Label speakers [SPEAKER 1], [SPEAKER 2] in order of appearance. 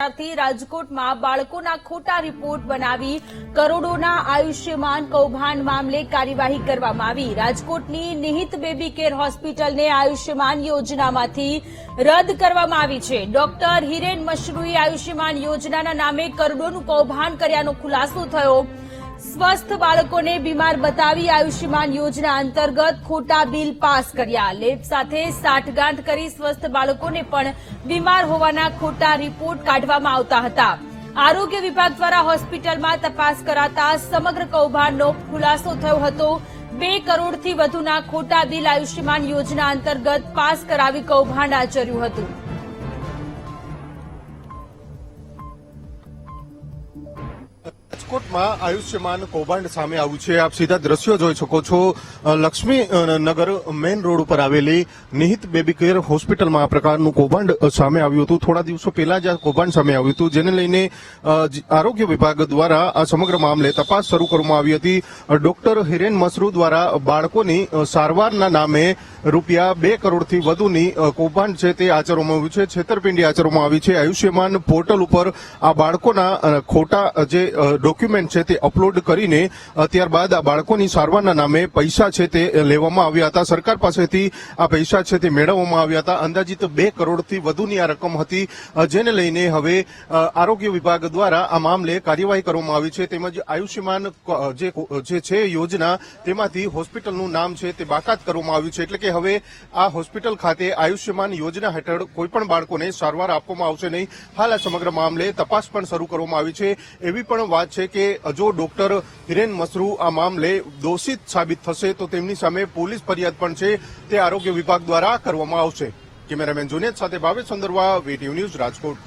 [SPEAKER 1] સમાચારથી રાજકોટમાં બાળકોના ખોટા રિપોર્ટ બનાવી કરોડોના આયુષ્યમાન કૌભાંડ મામલે કાર્યવાહી કરવામાં આવી। રાજકોટની નિહિત બેબી કેર હોસ્પિટલને આયુષ્યમાન યોજનામાંથી રદ કરવામાં આવી છે। ડોક્ટર હિરેન મશરૂએ આયુષ્યમાન યોજનાના નામે કરોડોનું કૌભાંડ કર્યાનો ખુલાસો થયો। સ્વસ્થ બાળકોને બીમાર બતાવી આયુષ્યમાન યોજના અંતર્ગત ખોટા બિલ પાસ કર્યા। લેબ સાથે સાઠગાંઠ કરી સ્વસ્થ બાળકોને પણ બીમાર હોવાના ખોટા રિપોર્ટ કાઢવામાં આવતા હતા। આરોગ્ય વિભાગ દ્વારા હોસ્પિટલમાં તપાસ કરાતા સમગ્ર કૌભાંડનો ખુલાસો થયો હતો। 2 કરોડથી વધુના ખોટા બિલ આયુષ્યમાન યોજના અંતર્ગત પાસ કરાવી કૌભાંડ આચર્યું હતું।
[SPEAKER 2] રાજકોટમાં આયુષ્યમાન કૌભાંડ સામે આવ્યું છે। આપ સીધા દ્રશ્યો જોઈ શકો છો। લક્ષ્મીનગર મેઇન રોડ ઉપર આવેલી નિહિત બેબી કેર હોસ્પિટલમાં આ પ્રકારનું કૌભાંડ સામે આવ્યું હતું। થોડા દિવસો પહેલા જ આ કૌભાંડ સામે આવ્યું હતું, જેને લઈને આરોગ્ય વિભાગ દ્વારા આ સમગ્ર મામલે તપાસ શરૂ કરવામાં આવી હતી। ડોક્ટર હિરેન મશરૂ દ્વારા બાળકોની સારવારના નામે રૂપિયા 2 કરોડથી વધુની કૌભાંડ છે તે આચરવામાં આવ્યું છે, છેતરપિંડી આચરવામાં આવી છે। આયુષ્યમાન પોર્ટલ ઉપર આ બાળકોના ખોટા જે ડોક્યુમેન્ટ છે તે અપલોડ કરીને ત્યારબાદ આ બાળકોની સારવારના નામે પૈસા છે તે લેવામાં આવ્યા હતા। સરકાર પાસેથી આ પૈસા છે તે મેળવવામાં આવ્યા હતા। અંદાજિત 2 કરોડથી વધુની આ રકમ હતી, જેને લઈને હવે આરોગ્ય વિભાગ દ્વારા આ મામલે કાર્યવાહી કરવામાં આવી છે। તેમજ આયુષ્યમાન જે છે યોજના તેમાંથી હોસ્પિટલનું નામ છે તે બાકાત કરવામાં આવ્યું છે, એટલે કે હવે આ હોસ્પિટલ ખાતે આયુષ્યમાન યોજના હેઠળ કોઈપણ બાળકોને સારવાર આપવામાં આવશે નહીં। હાલ આ સમગ્ર મામલે તપાસ પણ શરૂ કરવામાં આવી છે। એવી પણ વાત છે કે જો ડોક્ટર હિરેન મશરૂ આ મામલે દોષિત સાબિત થશે તો તેમની સામે પોલીસ ફરિયાદ પણ છે તે આરોગ્ય વિભાગ દ્વારા કરવામાં આવશે। કેમેરામેન જુનેદ સાથે ભાવેશ ચંદરવા, વીટીવી ન્યૂઝ, રાજકોટ।